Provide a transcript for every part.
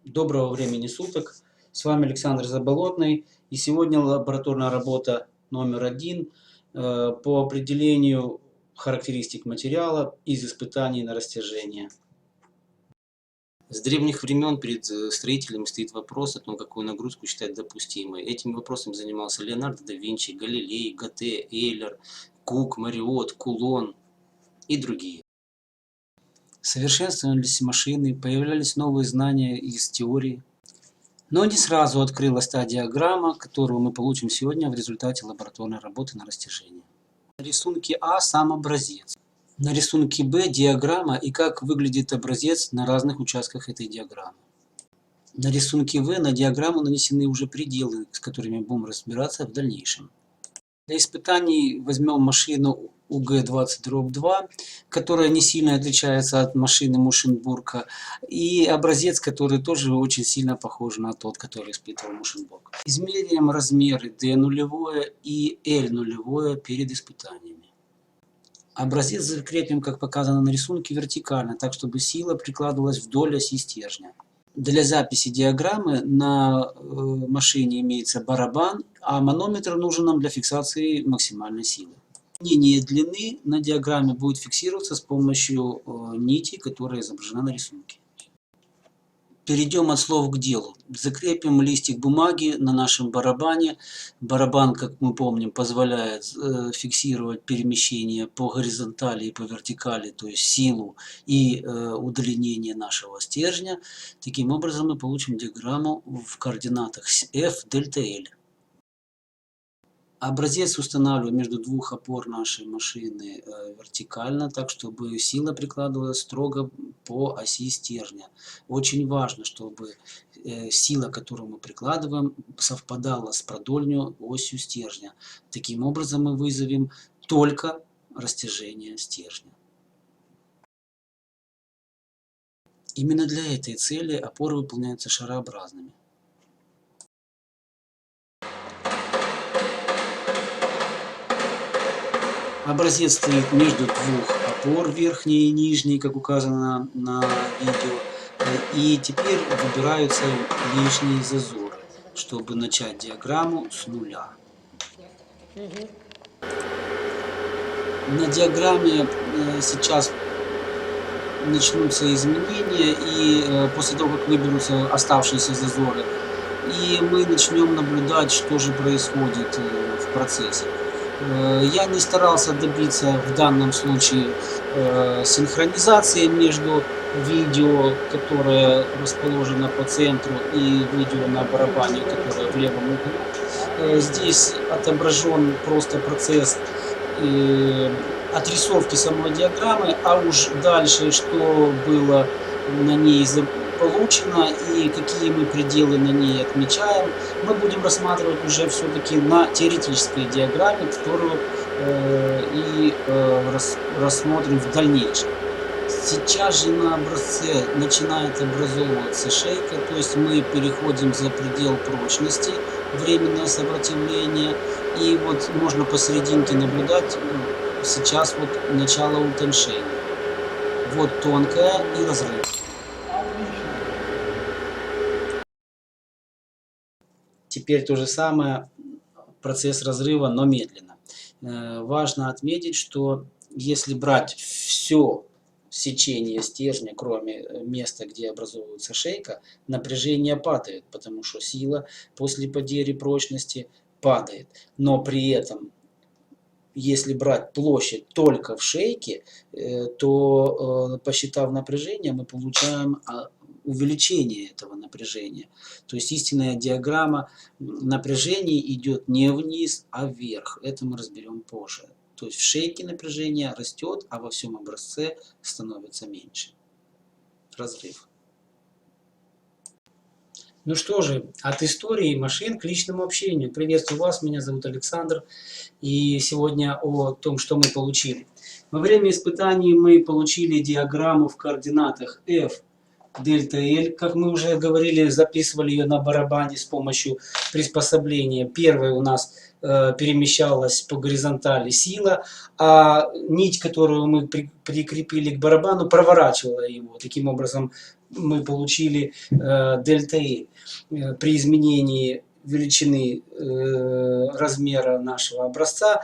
Доброго времени суток. С вами Александр Заболотный. И сегодня лабораторная работа номер 1 по определению характеристик материала из испытаний на растяжение. С древних времен перед строителями стоит вопрос о том, какую нагрузку считать допустимой. Этим вопросом занимался Леонардо да Винчи, Галилей, Готте, Эйлер, Кук, Мариот, Кулон и другие. Совершенствовались машины, появлялись новые знания из теории. Но не сразу открылась та диаграмма, которую мы получим сегодня в результате лабораторной работы на растяжение. На рисунке А сам образец. На рисунке Б диаграмма и как выглядит образец на разных участках этой диаграммы. На рисунке В на диаграмму нанесены уже пределы, с которыми будем разбираться в дальнейшем. Для испытаний возьмем машину УГ-20-2, которая не сильно отличается от машины Мушенбурга, и образец, который тоже очень сильно похож на тот, который испытывал Мушенбург. Измеряем размеры D0 и L0 перед испытаниями. Образец закрепим, как показано на рисунке, вертикально, так чтобы сила прикладывалась вдоль оси стержня. Для записи диаграммы на машине имеется барабан, а манометр нужен нам для фиксации максимальной силы. Изменение длины на диаграмме будет фиксироваться с помощью нити, которая изображена на рисунке. Перейдем от слов к делу. Закрепим листик бумаги на нашем барабане. Барабан, как мы помним, позволяет фиксировать перемещение по горизонтали и по вертикали, то есть силу и удлинение нашего стержня. Таким образом мы получим диаграмму в координатах F, дельта L. Образец устанавливаем между двух опор нашей машины вертикально, так чтобы сила прикладывалась строго по оси стержня. Очень важно, чтобы сила, которую мы прикладываем, совпадала с продольной осью стержня. Таким образом мы вызовем только растяжение стержня. Именно для этой цели опоры выполняются шарообразными. Образец стоит между двух опор, верхней и нижней, как указано на видео. И теперь выбираются лишние зазоры, чтобы начать диаграмму с нуля. На диаграмме сейчас начнутся изменения, и после того, как выберутся оставшиеся зазоры, и мы начнем наблюдать, что же происходит в процессе. Я не старался добиться в данном случае синхронизации между видео, которое расположено по центру, и видео на барабане, которое в левом углу. Здесь отображен просто процесс отрисовки самой диаграммы, а уж дальше, что было на ней получено и какие мы пределы на ней отмечаем, мы будем рассматривать уже все-таки на теоретической диаграмме, которую рассмотрим в дальнейшем. Сейчас же на образце начинает образовываться шейка, то есть мы переходим за предел прочности, временное сопротивление, и вот можно посерединке наблюдать сейчас вот начало утоншения. Вот тонкая и разрыв. Теперь то же самое, процесс разрыва, но медленно. Важно отметить, что если брать все сечение стержня, кроме места, где образовывается шейка, напряжение падает, потому что сила после потери прочности падает. Но при этом, если брать площадь только в шейке, то посчитав напряжение, мы получаем увеличение этого напряжения. То есть истинная диаграмма напряжения идет не вниз, а вверх. Это мы разберем позже. То есть в шейке напряжение растет, а во всем образце становится меньше. Разрыв. Ну что же, от истории машин к личному общению. Приветствую вас, меня зовут Александр. И сегодня о том, что мы получили. Во время испытаний мы получили диаграмму в координатах F, дельта L, как мы уже говорили, записывали ее на барабане с помощью приспособления. Первая у нас перемещалась по горизонтали сила, а нить, которую мы прикрепили к барабану, проворачивала его. Таким образом, мы получили дельта L при изменении величины размера нашего образца,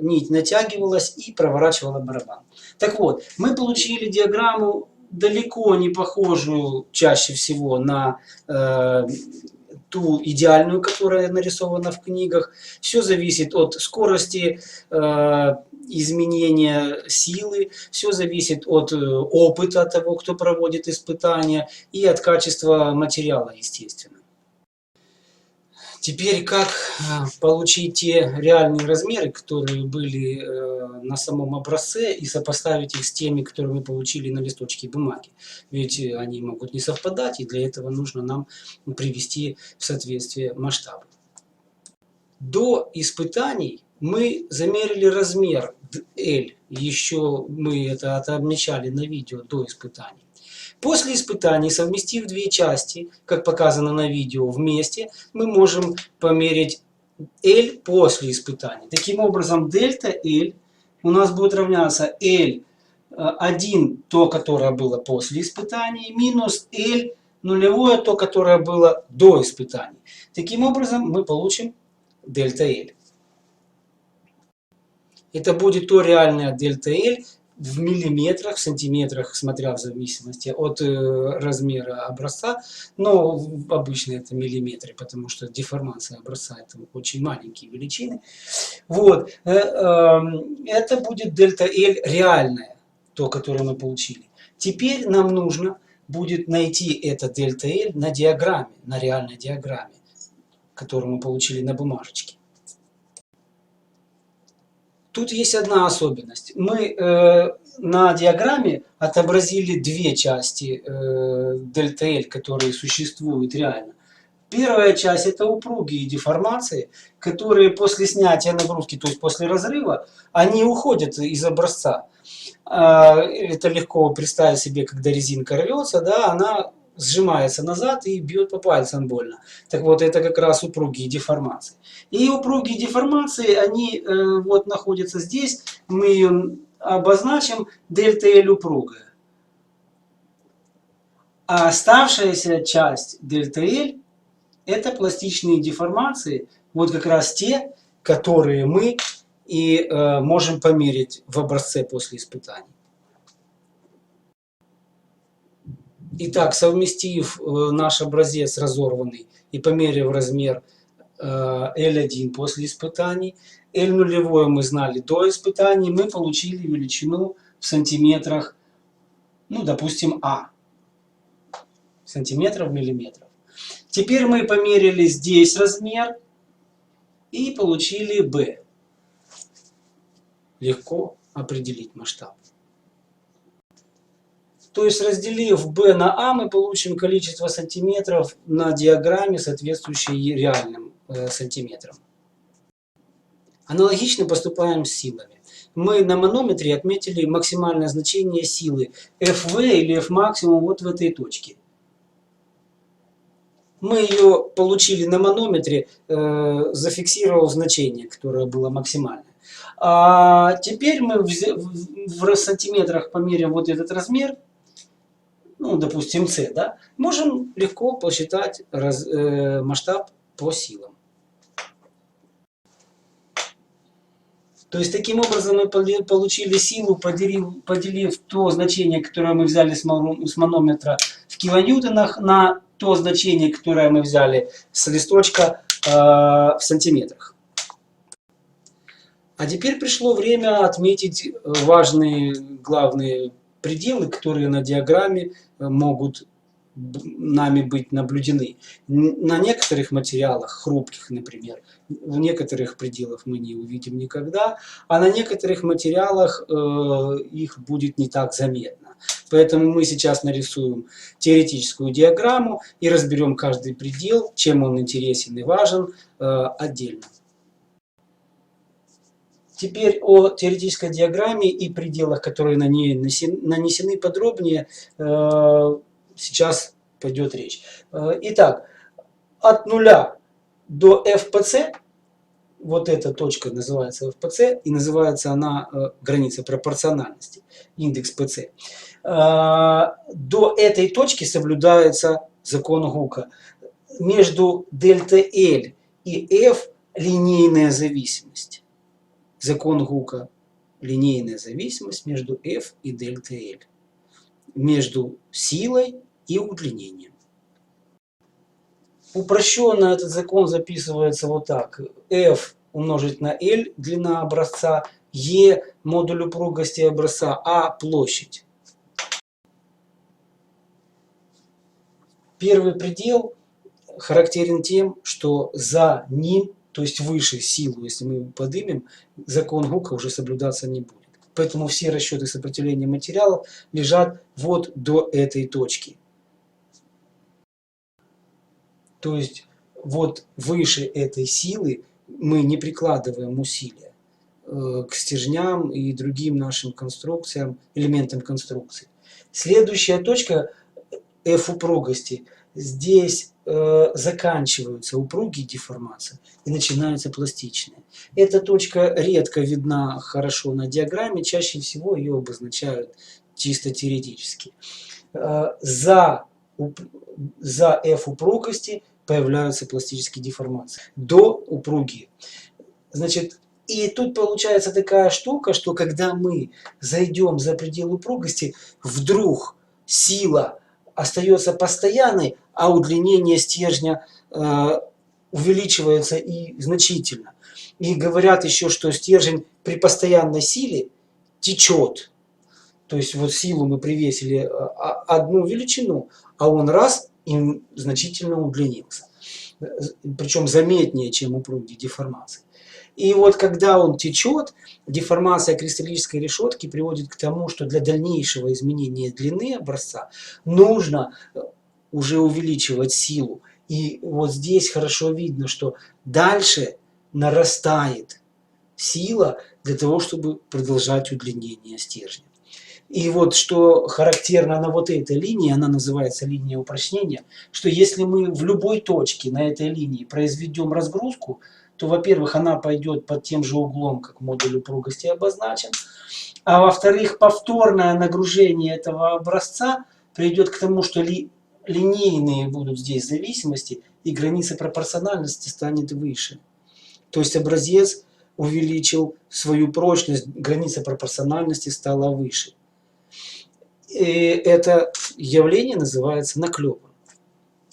нить натягивалась и проворачивала барабан. Так вот, мы получили диаграмму далеко не похожую чаще всего на ту идеальную, которая нарисована в книгах. Все зависит от скорости изменения силы, все зависит от опыта того, кто проводит испытания, и от качества материала, естественно. Теперь как получить те реальные размеры, которые были на самом образце, и сопоставить их с теми, которые мы получили на листочке бумаги. Ведь они могут не совпадать, и для этого нужно нам привести в соответствие масштабы. До испытаний мы замерили размер L, еще мы это отмечали на видео до испытаний. После испытаний, совместив две части, как показано на видео, вместе, мы можем померить L после испытаний. Таким образом, дельта L у нас будет равняться L1, то, которое было после испытаний, минус L нулевое, то, которое было до испытаний. Таким образом, мы получим дельта L. Это будет то реальное дельта L в миллиметрах, в сантиметрах, смотря в зависимости от размера образца, но обычно это миллиметры, потому что деформация образца это очень маленькие величины. Вот. Это будет дельта L реальное, то, которое мы получили. Теперь нам нужно будет найти это дельта L на диаграмме, на реальной диаграмме, которую мы получили на бумажечке. Тут есть одна особенность. Мы на диаграмме отобразили две части дельта L, которые существуют реально. Первая часть — это упругие деформации, которые после снятия нагрузки, то есть после разрыва, они уходят из образца. Это легко представить себе, когда резинка рвется, да, она сжимается назад и бьет по пальцам больно. Так вот, это как раз упругие деформации. И упругие деформации, они вот находятся здесь, мы ее обозначим дельта L упругая. А оставшаяся часть дельта L это пластичные деформации, вот как раз те, которые мы и можем померить в образце после испытаний. Итак, совместив наш образец разорванный и померив размер L1 после испытаний, L нулевое мы знали до испытаний, мы получили величину в сантиметрах, ну, допустим, А. Сантиметров, миллиметров. Теперь мы померили здесь размер и получили B. Легко определить масштаб. То есть, разделив B на A, мы получим количество сантиметров на диаграмме, соответствующей реальным сантиметрам. Аналогично поступаем с силами. Мы на манометре отметили максимальное значение силы FV или F максимум вот в этой точке. Мы ее получили на манометре, зафиксировав значение, которое было максимальное. А теперь мы в сантиметрах померяем вот этот размер, ну, допустим, c, да, можем легко посчитать масштаб по силам. То есть, таким образом, мы получили силу, поделив то значение, которое мы взяли с манометра в килоньютонах, на то значение, которое мы взяли с листочка в сантиметрах. А теперь пришло время отметить важные, главные пределы, которые на диаграмме могут нами быть наблюдены. На некоторых материалах, хрупких, например, в некоторых пределах мы не увидим никогда, а на некоторых материалах их будет не так заметно. Поэтому мы сейчас нарисуем теоретическую диаграмму и разберем каждый предел, чем он интересен и важен, отдельно. Теперь о теоретической диаграмме и пределах, которые на ней нанесены подробнее, сейчас пойдет речь. Итак, от 0 до FPC вот эта точка называется ФПЦ, и называется она граница пропорциональности, индекс ПЦ. До этой точки соблюдается закон Гука. Между дельта L и F линейная зависимость. Закон Гука – линейная зависимость между F и дельта L. Между силой и удлинением. Упрощенно этот закон записывается вот так. F умножить на L – длина образца, E – модуль упругости образца, А – площадь. Первый предел характерен тем, что за ним, то есть выше силу, если мы его поднимем, закон Гука уже соблюдаться не будет. Поэтому все расчеты сопротивления материалов лежат вот до этой точки. То есть вот выше этой силы мы не прикладываем усилия к стержням и другим нашим конструкциям, элементам конструкции. Следующая точка F упругости. Здесь заканчиваются упругие деформации и начинаются пластичные. Эта точка редко видна хорошо на диаграмме, чаще всего ее обозначают чисто теоретически. За F упругости появляются пластические деформации. До упругие. Значит, и тут получается такая штука, что когда мы зайдем за предел упругости, вдруг сила остается постоянной, а удлинение стержня увеличивается и значительно. И говорят еще, что стержень при постоянной силе течет. То есть вот силу мы привесили одну величину, а он раз и значительно удлинился. Причем заметнее, чем упругие деформации. И вот когда он течет, деформация кристаллической решетки приводит к тому, что для дальнейшего изменения длины образца нужно уже увеличивать силу. И вот здесь хорошо видно, что дальше нарастает сила для того, чтобы продолжать удлинение стержня. И вот что характерно на вот этой линии, она называется линия упрочнения, что если мы в любой точке на этой линии произведем разгрузку, то, во-первых, она пойдет под тем же углом, как модуль упругости обозначен, а во-вторых, повторное нагружение этого образца приведет к тому, что линейные будут здесь зависимости, и граница пропорциональности станет выше. То есть образец увеличил свою прочность, граница пропорциональности стала выше. И это явление называется наклепом.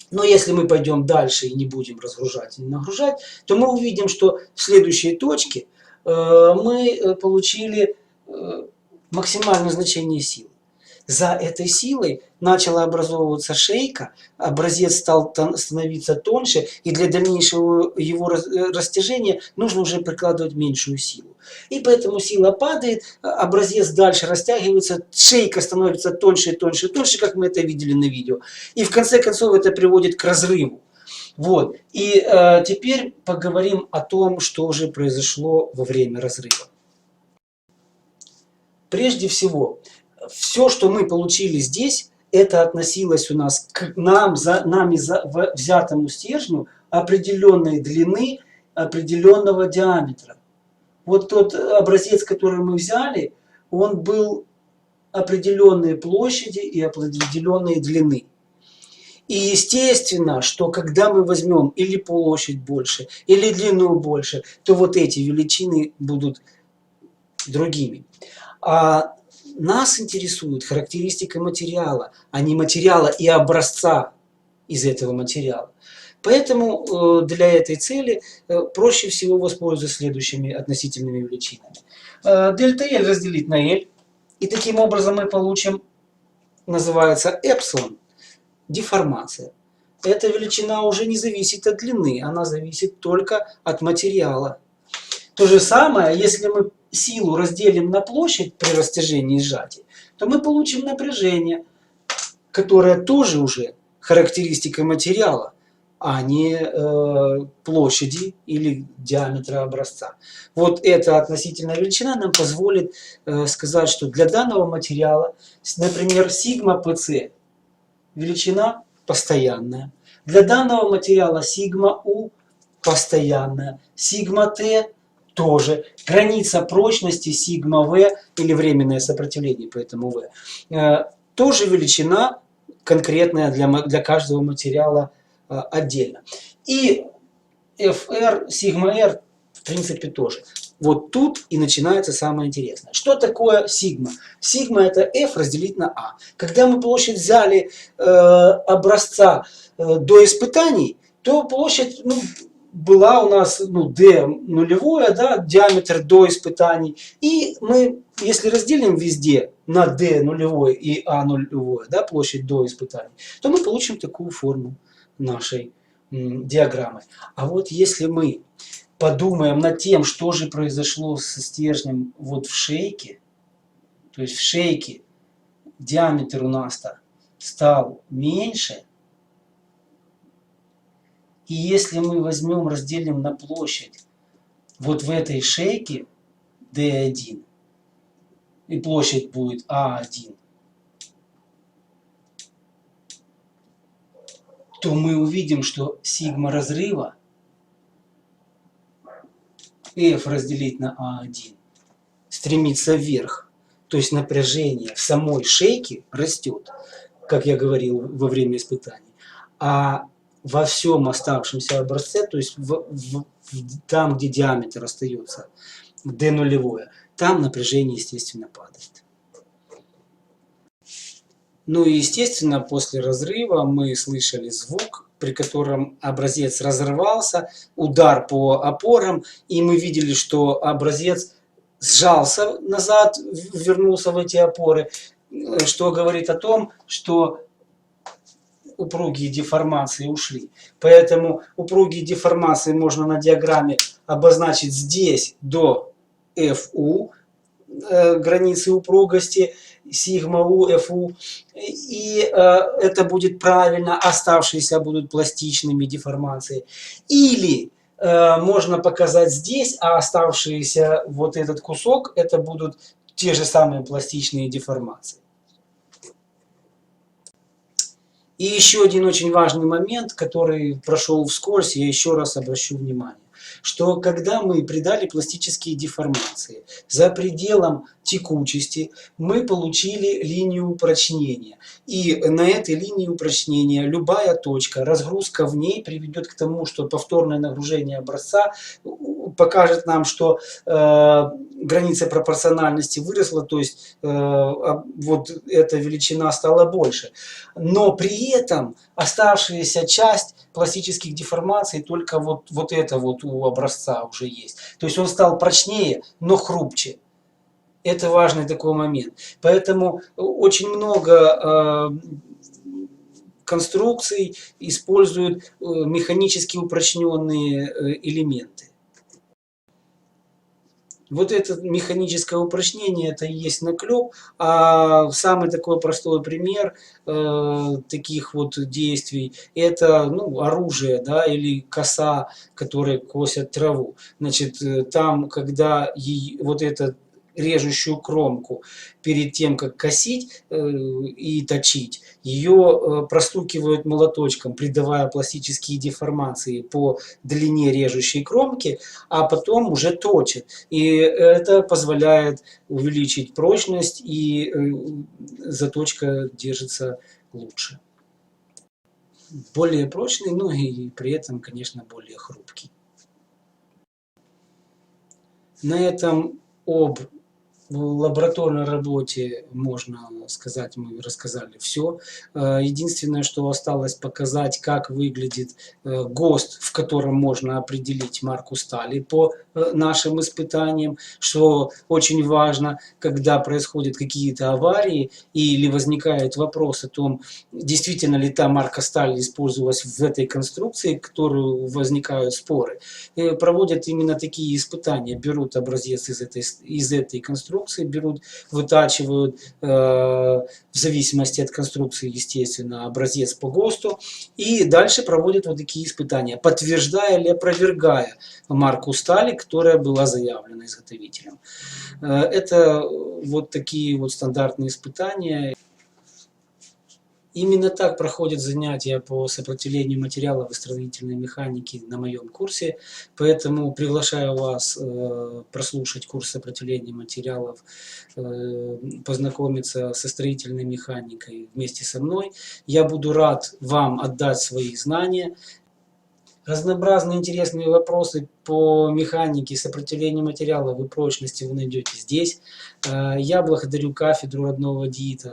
Но если мы пойдем дальше и не будем разгружать и нагружать, то мы увидим, что в следующей точке мы получили максимальное значение силы. За этой силой начала образовываться шейка, образец стал становиться тоньше, и для дальнейшего его растяжения нужно уже прикладывать меньшую силу. И поэтому сила падает, образец дальше растягивается, шейка становится тоньше и тоньше и тоньше, как мы это видели на видео. И в конце концов это приводит к разрыву. Вот. И теперь поговорим о том, что же произошло во время разрыва. Прежде всего, все, что мы получили здесь, это относилось у нас к нами взятому стержню определенной длины, определенного диаметра. Вот тот образец, который мы взяли, он был определенной площади и определенной длины. И естественно, что когда мы возьмем или площадь больше, или длину больше, то вот эти величины будут другими. А нас интересует характеристика материала, а не материала и образца из этого материала. Поэтому для этой цели проще всего воспользоваться следующими относительными величинами. Дельта L разделить на L, и таким образом мы получим, называется эпсилон, деформация. Эта величина уже не зависит от длины, она зависит только от материала. То же самое, если мы силу разделим на площадь при растяжении и сжатии, то мы получим напряжение, которое тоже уже характеристика материала, а не площади или диаметра образца. Вот эта относительная величина нам позволит сказать, что для данного материала, например, сигма ПЦ, величина постоянная. Для данного материала сигма У постоянная, сигма Т тоже, граница прочности сигма В или временное сопротивление по этому В, тоже величина конкретная для каждого материала отдельно. И FR, сигма R в принципе тоже. Вот тут и начинается самое интересное. Что такое сигма? Сигма это F разделить на А. Когда мы площадь взяли образца до испытаний, то площадь была у нас D нулевое, да, диаметр до испытаний. И мы, если разделим везде на D нулевое и А нулевое, да, площадь до испытаний, то мы получим такую форму нашей диаграммы. А вот если мы подумаем над тем, что же произошло со стержнем вот в шейке, то есть в шейке диаметр у нас-то стал меньше, и если мы возьмем, разделим на площадь вот в этой шейке D1, и площадь будет А1, то мы увидим, что сигма разрыва F разделить на А1 стремится вверх. То есть напряжение в самой шейке растет, как я говорил во время испытаний. А во всем оставшемся образце, то есть там, где диаметр остается D нулевое, там напряжение, естественно, падает. Ну и, естественно, после разрыва мы слышали звук, при котором образец разорвался, удар по опорам, и мы видели, что образец сжался назад, вернулся в эти опоры, что говорит о том, что упругие деформации ушли. Поэтому упругие деформации можно на диаграмме обозначить здесь до FU, границы упругости, сигма У, ФУ, и это будет правильно, оставшиеся будут пластичными деформации. Или можно показать здесь, а оставшиеся вот этот кусок, это будут те же самые пластичные деформации. И еще один очень важный момент, который прошел вскользь, я еще раз обращу внимание, что когда мы придали пластические деформации за пределом текучести, мы получили линию упрочнения. И на этой линии упрочнения любая точка, разгрузка в ней приведет к тому, что повторное нагружение образца покажет нам, что граница пропорциональности выросла, то есть вот эта величина стала больше. Но при этом оставшаяся часть пластических деформаций только вот это вот у образца уже есть. То есть он стал прочнее, но хрупче. Это важный такой момент. Поэтому очень много конструкций используют механически упрочненные элементы. Вот это механическое упрочнение, это и есть наклеп. А самый такой простой пример таких вот действий, это оружие, да, или коса, которые косят траву. Значит, там, когда вот этот режущую кромку перед тем, как косить и точить, ее простукивают молоточком, придавая пластические деформации по длине режущей кромки, а потом уже точат. И это позволяет увеличить прочность, и заточка держится лучше. Более прочный, но и при этом, конечно, более хрупкий. На этом об лабораторной работе, можно сказать, мы рассказали все. Единственное, что осталось показать, как выглядит ГОСТ, в котором можно определить марку стали по нашим испытаниям, что очень важно, когда происходят какие-то аварии или возникает вопрос о том, действительно ли та марка стали использовалась в этой конструкции, в которую возникают споры. Проводят именно такие испытания, берут образец из этой конструкции, берут, вытачивают в зависимости от конструкции, естественно, образец по ГОСТу, и дальше проводят вот такие испытания, подтверждая или опровергая марку стали, которая была заявлена изготовителем. Это вот такие вот стандартные испытания. Именно так проходят занятия по сопротивлению материалов и строительной механики на моем курсе, поэтому приглашаю вас прослушать курс сопротивления материалов, познакомиться со строительной механикой вместе со мной. Я буду рад вам отдать свои знания. Разнообразные интересные вопросы по механике, сопротивлению материалов и прочности вы найдете здесь. Я благодарю кафедру родного ДИИТ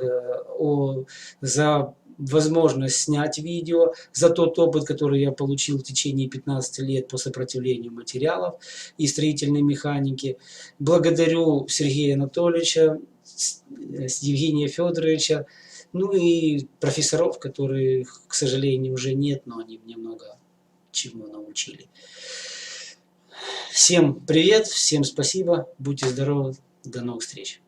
за возможность снять видео, за тот опыт, который я получил в течение 15 лет по сопротивлению материалов и строительной механике. Благодарю Сергея Анатольевича, Евгения Федоровича, ну и профессоров, которых, к сожалению, уже нет, но они мне много чему научили. Всем привет, всем спасибо, будьте здоровы, до новых встреч.